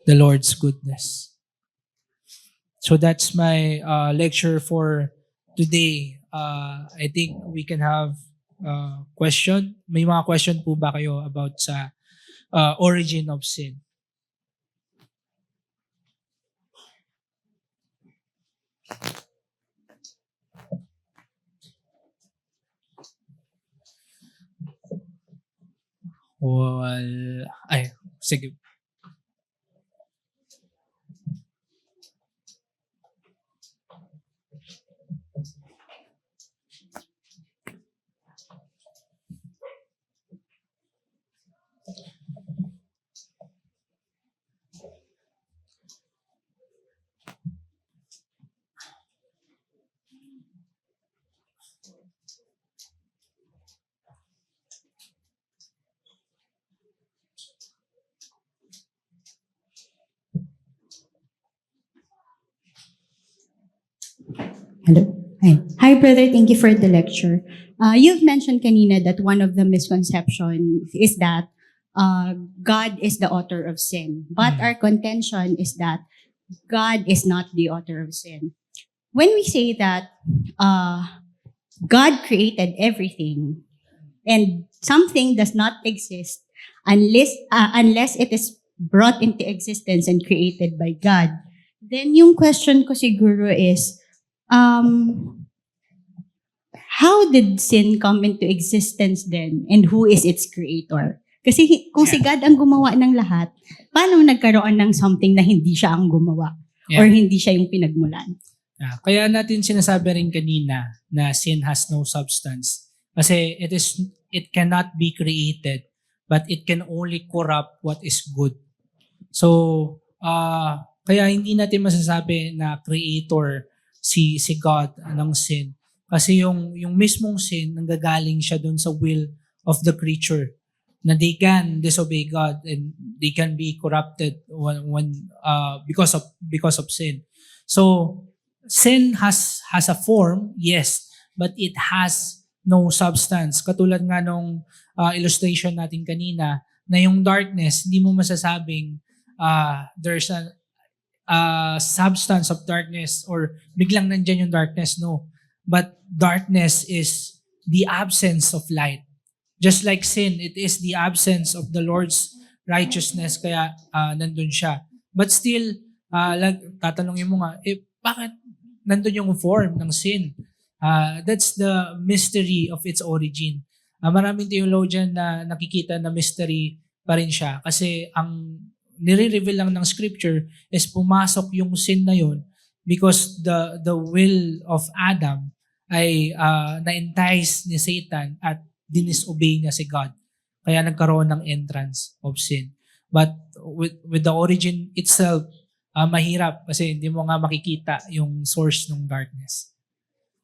the Lord's goodness. So that's my lecture for today. I think we can have question. May mga question po ba kayo about sa origin of sin? Well, ay, sige. Hello. Hi, brother. Thank you for the lecture. You've mentioned kanina that one of the misconceptions is that God is the author of sin. But our contention is that God is not the author of sin. When we say that God created everything and something does not exist unless it is brought into existence and created by God, then yung question ko siguro is, how did sin come into existence then? And who is its creator? Kasi kung si God ang gumawa ng lahat, paano nagkaroon ng something na hindi siya ang gumawa? Or hindi siya yung pinagmulan? Kaya natin sinasabi rin kanina na sin has no substance. Kasi it cannot be created, but it can only corrupt what is good. So, kaya hindi natin masasabi na creator si God ng sin. Kasi yung mismong sin, nanggagaling siya dun sa will of the creature na they can disobey God and they can be corrupted because of sin. So, sin has a form, yes, but it has no substance. Katulad nga nung illustration natin kanina, na yung darkness, hindi mo masasabing there's a substance of darkness or biglang nandyan yung darkness, no. But darkness is the absence of light. Just like sin, it is the absence of the Lord's righteousness, kaya nandun siya. But still, tatanungin mo nga, bakit nandun yung form ng sin? That's the mystery of its origin. Maraming theologian na nakikita na mystery pa rin siya kasi ang nire-reveal lang ng scripture is pumasok yung sin na yun because the will of Adam ay na-entice ni Satan at dinisobey niya si God. Kaya nagkaroon ng entrance of sin. But with the origin itself, mahirap kasi hindi mo nga makikita yung source ng darkness.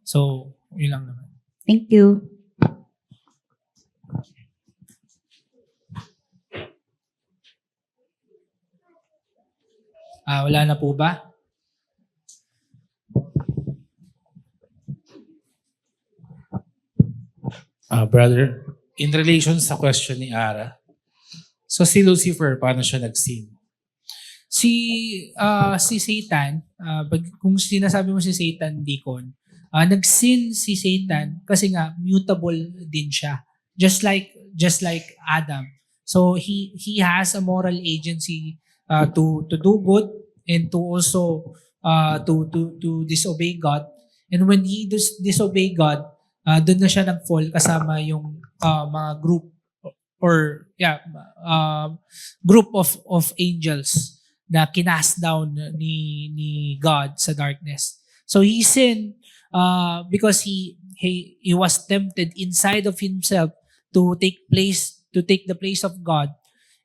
So, yun lang naman. Thank you. Wala na po ba? Brother, in relation sa question ni Ara, so si Lucifer, paano siya nag-sin? Si Satan, kung sinasabi mo si Satan, Deacon, nag-sin si Satan kasi nga mutable din siya. Just like Adam. So he has a moral agency to do good and to also to disobey God. And when he disobey God, doon na siya nag-fall kasama yung mga group or group of angels na kinast down ni God sa darkness. So he sinned because he was tempted inside of himself to take the place of God.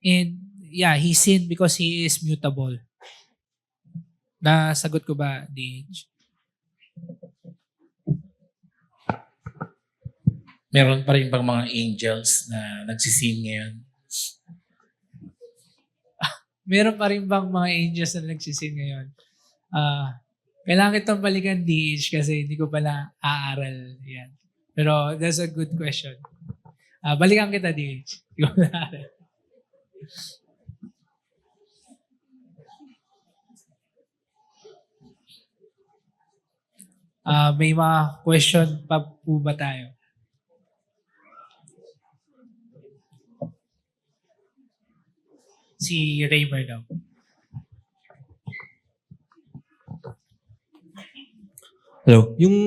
And he sinned because he is mutable. Nasagot ko ba, DH? Meron pa rin bang mga angels na nagsisin ngayon? Meron pa rin bang mga angels na nagsisin ngayon? Kailangan kitang balikan, DH, kasi hindi ko pala aaral yan. Pero that's a good question. Balikan kita, DH. Hindi ko pala aaral. May mga question pa po ba tayo? Si Raymer daw. Hello. Yung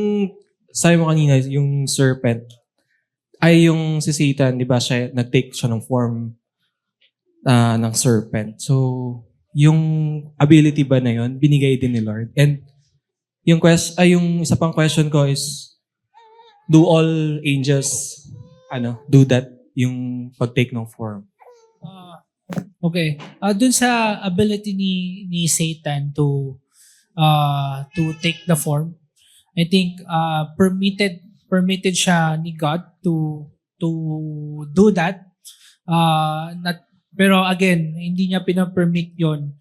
sabi mo kanina, yung serpent, ay yung si Satan, di ba, nag-take siya ng form ng serpent. So, yung ability ba na yun, binigay din ni Lord? And yung yung isa pang question ko is, do all angels do that, yung pag-take ng form? Okay. Dun sa ability ni Satan to take the form, I think permitted siya ni God to do that. Pero again, hindi niya pina-permit 'yon,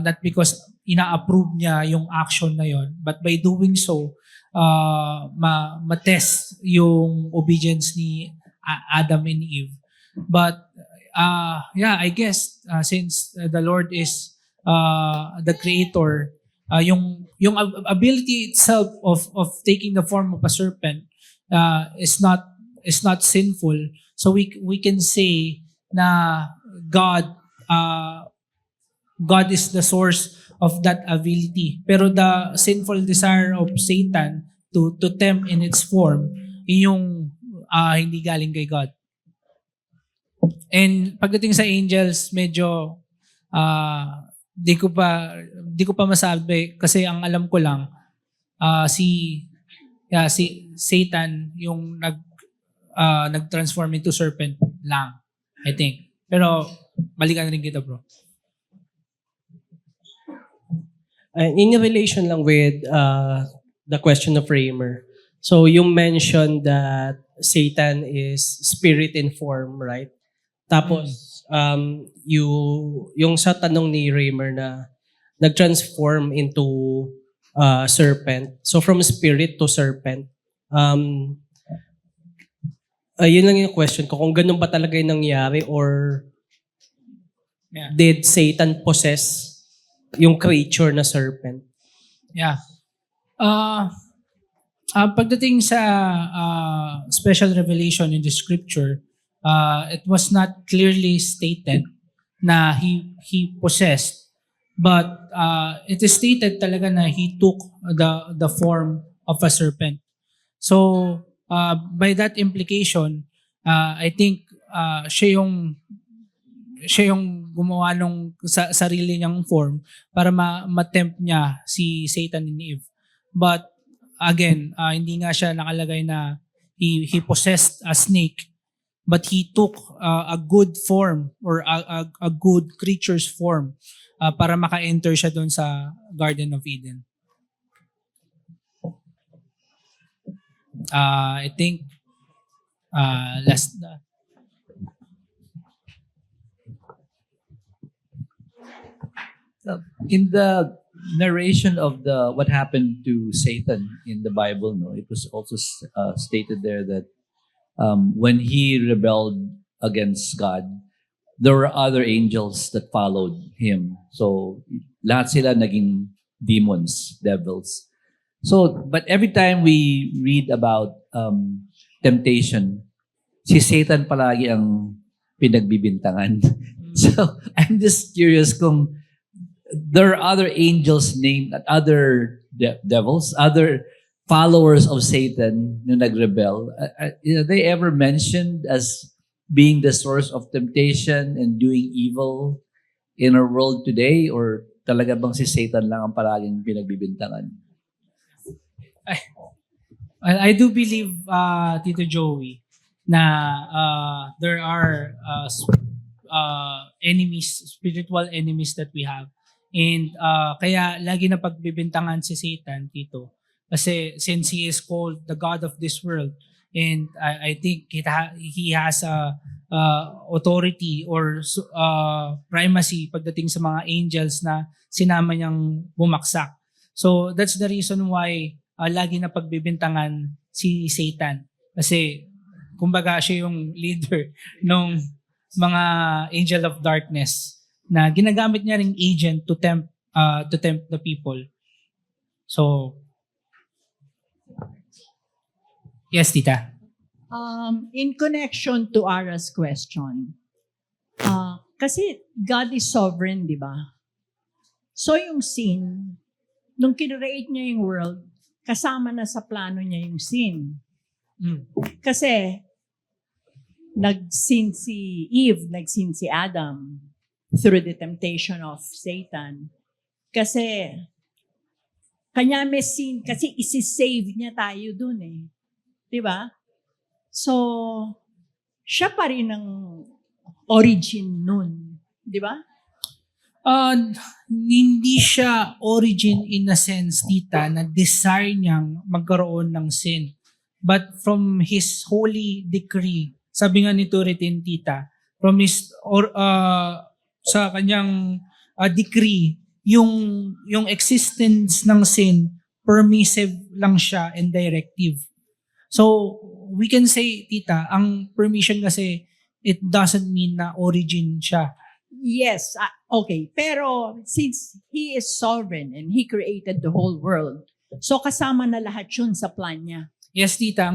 not because ina-approve niya yung action na 'yon, but by doing so ma-test yung obedience ni Adam and Eve. But yeah, I guess since the Lord is the creator, yung ability itself of taking the form of a serpent is not sinful. So we can say na God is the source of that ability. Pero the sinful desire of Satan to tempt in its form, yun yung hindi galing kay God. And pagdating sa angels, medyo di ko pa masabi kasi ang alam ko lang si Satan yung nag-transform into serpent lang, I think. Pero balikan rin kita, bro. In relation lang with the question of Raymer, so you mentioned that Satan is spirit in form, right? Tapos, yung sa tanong ni Raymer na nag-transform into serpent. So from spirit to serpent. Yun lang yung question ko. Kung ganun ba talaga yung nangyari or did Satan possess yung creature na serpent? Yeah. Pagdating sa special revelation in the scripture, it was not clearly stated na he possessed, but it is stated talaga na he took the form of a serpent. So by that implication, I think siya yung gumawa nung sa sarili niyang form para ma-tempt niya si Satan and Eve. But again, hindi nga siya nakalagay na he possessed a snake, but he took a good form or a good creature's form para maka-enter siya doon sa Garden of Eden. I think last in the narration of the what happened to Satan in the Bible, no, it was also stated there that when he rebelled against God, there were other angels that followed him. So lahat sila naging demons, devils. So, but every time we read about temptation, si Satan palagi ang pinagbibintangan. So I'm just curious kung there are other angels named, other devils, other followers of Satan na nagrebel. Are they ever mentioned as being the source of temptation and doing evil in our world today? Or talaga bang si Satan lang ang palaging pinagbibintangan? I do believe, Tito Joey, na there are enemies, spiritual enemies that we have. And kaya lagi na pagbibintangan si Satan, Tito. Kasi since he is called the God of this world, and I think he has authority or primacy pagdating sa mga angels na sinama niyang bumaksak. So that's the reason why lagi na pagbibintangan si Satan. Kasi kumbaga siya yung leader ng mga angel of darkness na ginagamit niya ring agent to tempt the people. So Yes, tita. In connection to Ara's question, kasi God is sovereign, di ba? So yung sin, nung kinreate niya yung world, kasama na sa plano niya yung sin. Mm. Kasi nag-sin si Eve, nag-sin si Adam through the temptation of Satan. Kasi kanya may sin, kasi isi-save niya tayo dun eh. Di ba? So, siya pa rin ang origin nun. Di ba? Hindi siya origin in a sense, tita, na desire niyang magkaroon ng sin. But from His holy decree, sabi nga ni Turitin, tita, from His, sa kanyang decree, yung existence ng sin, permissive lang siya and directive. So, we can say, tita, ang permission kasi, it doesn't mean na origin siya. Yes, okay. Pero since He is sovereign and He created the whole world, so kasama na lahat yun sa plan niya. Yes, tita.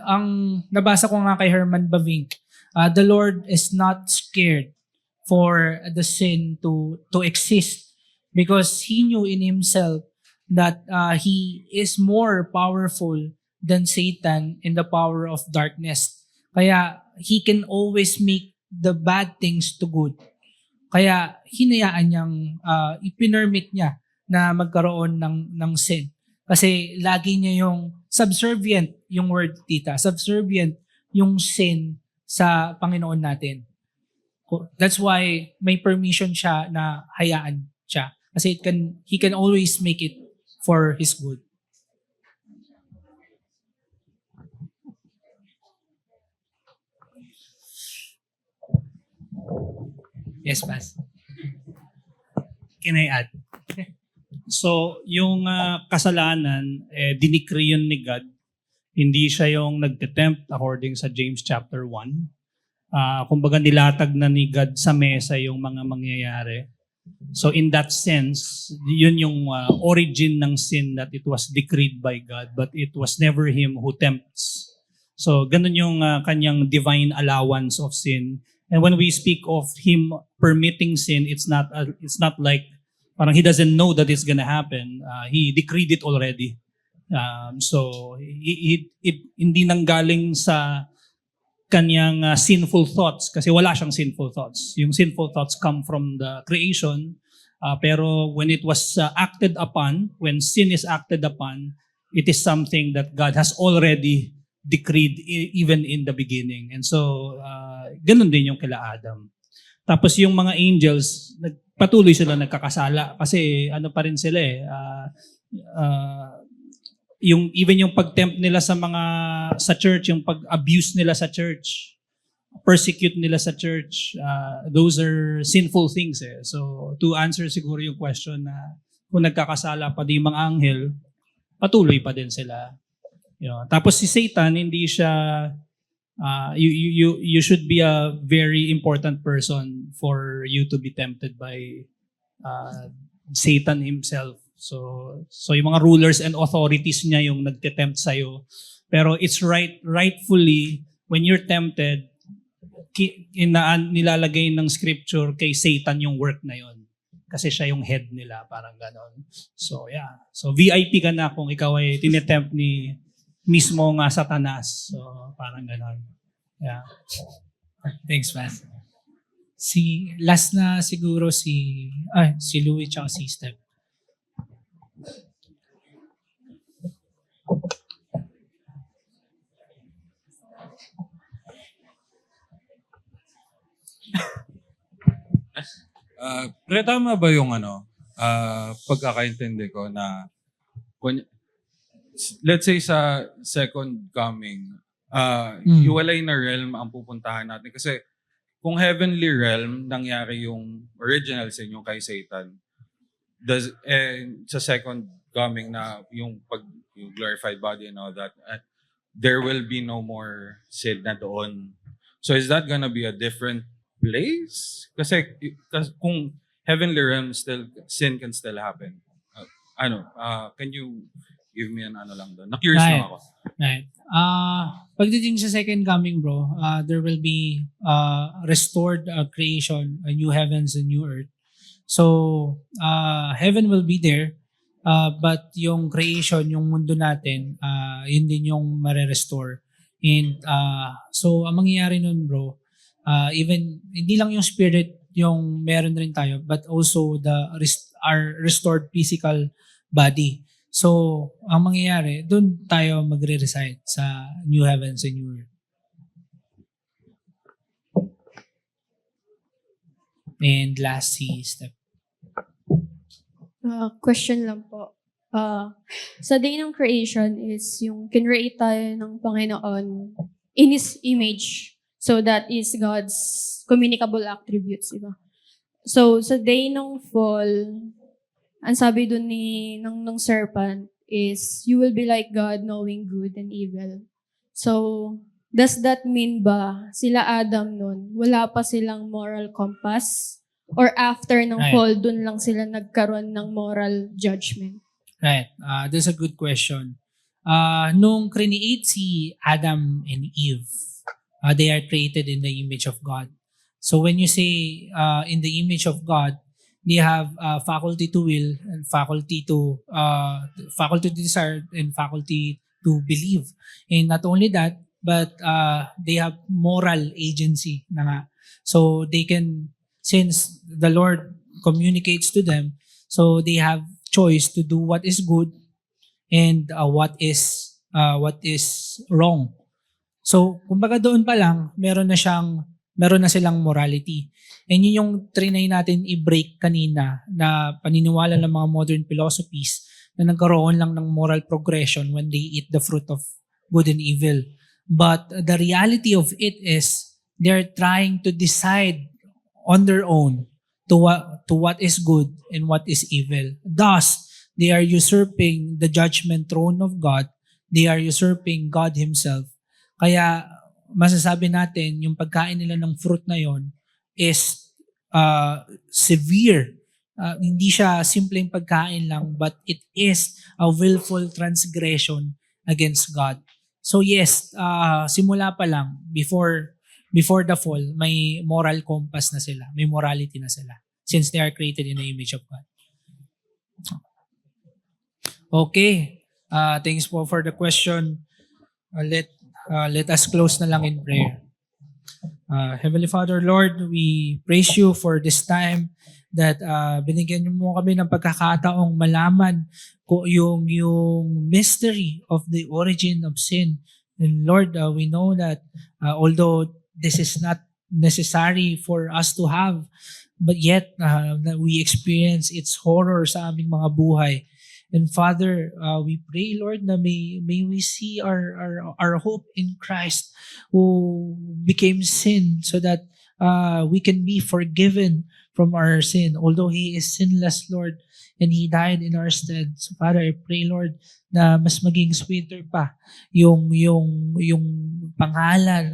Ang nabasa ko nga kay Herman Bavinck, the Lord is not scared for the sin to exist because He knew in Himself that He is more powerful than Satan in the power of darkness. Kaya He can always make the bad things to good. Kaya hinayaan niyang ipinermit niya na magkaroon ng sin. Kasi lagi niya yung subservient, yung word, tita, subservient yung sin sa Panginoon natin. That's why may permission siya na hayaan siya. Kasi He can always make it for His good. Yes, Pas. Can I add? So, yung kasalanan, dinikri yun ni God. Hindi siya yung nagte-tempt according sa James chapter 1. Kumbaga nilatag na ni God sa mesa yung mga mangyayari. So in that sense, yun yung origin ng sin, that it was decreed by God, but it was never Him who tempts. So ganun yung kanyang divine allowance of sin. And when we speak of Him permitting sin, it's not like parang He doesn't know that it's gonna happen. He decreed it already. So hindi nanggaling sa kanyang sinful thoughts kasi wala siyang sinful thoughts. Yung sinful thoughts come from the creation, pero when it was acted upon, when sin is acted upon, it is something that God has already decreed even in the beginning. And so, ganun din yung kila Adam. Tapos yung mga angels, patuloy sila nagkakasala kasi ano pa rin sila even yung pag-tempt nila sa church, yung pag-abuse nila sa church, persecute nila sa church, those are sinful things eh. So to answer siguro yung question na kung nagkakasala pa din mga anghel, patuloy pa din sila. Tapos si Satan, hindi siya you should be a very important person for you to be tempted by Satan himself. So yung mga rulers and authorities niya yung nagte-tempt sa'yo. Pero it's rightfully, when you're tempted, nilalagay ng scripture kay Satan yung work na yon. Kasi siya yung head nila, parang ganon. So yeah. So VIP ka na kung ikaw ay tinetempt ni mismo nga Satanas. So parang ganon. Yeah. Thanks, Pas. Last na siguro si Louie tsaka si Steph. Pero tama ba yung pagkakaintindi ko na let's say sa second coming, hiwalay na realm ang pupuntahan natin. Kasi kung heavenly realm, nangyari yung original sin, yung kay Satan, sa second coming na yung glorified body and all that, there will be no more sin na doon. So is that gonna be a different place? Kasi kung heavenly realm, sin can still happen. Can you Give me an ano lang doon. Na-curious Right. lang ako. Right. Pagdating sa second coming, bro, there will be restored creation, a new heavens and new earth. So, heaven will be there, but yung creation, yung mundo natin, yun din yung mare-restore. And so, ang mangyayari nun, bro, even, hindi lang yung spirit yung meron rin tayo, but also our restored physical body. So, ang mangyayari, doon tayo magre-reside sa new heavens and new earth. And last, si Steph. Question lang po. Sa day ng creation is yung kinreate tayo ng Panginoon in His image. So that is God's communicable attributes, diba? So sa day ng fall, ang sabi dun ng serpent is, you will be like God knowing good and evil. So, does that mean ba sila Adam nun, wala pa silang moral compass? Or after ng Right. fall, dun lang sila nagkaroon ng moral judgment? Right. That's a good question. Nung create si Adam and Eve, they are created in the image of God. So when you say in the image of God, they have faculty to will and faculty to desire and faculty to believe. And not only that, but they have moral agency na nga. So they can, since the Lord communicates to them, so they have choice to do what is good and what is wrong. So kumbaga doon pa lang meron na silang morality. And yun yung trinay natin i-break kanina na paniniwala ng mga modern philosophies na nagkaroon lang ng moral progression when they eat the fruit of good and evil. But the reality of it is they're trying to decide on their own to what is good and what is evil. Thus, they are usurping the judgment throne of God. They are usurping God Himself. Kaya masasabi natin yung pagkain nila ng fruit na yon is severe. Hindi siya simpleng pagkain lang, but it is a willful transgression against God. So yes, simula pa lang, before the fall, may moral compass na sila, may morality na sila, since they are created in the image of God. Okay, thanks po for the question. Let us close na lang in prayer. Heavenly Father, Lord, we praise you for this time that binigyan niyo mo kami ng pagkakataong malaman ko yung mystery of the origin of sin. And Lord, we know that although this is not necessary for us to have, but yet that we experience its horror sa aming mga buhay. And Father, we pray, Lord, na may we see our hope in Christ who became sin so that we can be forgiven from our sin. Although He is sinless, Lord, and He died in our stead. So Father, I pray, Lord, na mas maging sweeter pa yung pangalan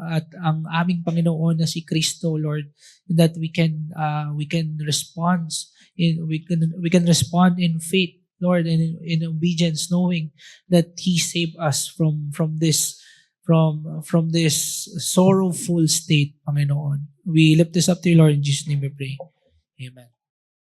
at ang aming Panginoon na si Kristo, Lord, that we can respond we can respond in faith, Lord, and in obedience, knowing that He saved us from this sorrowful state, Panginoon. We lift this up to you, Lord, in Jesus' name we pray. Amen.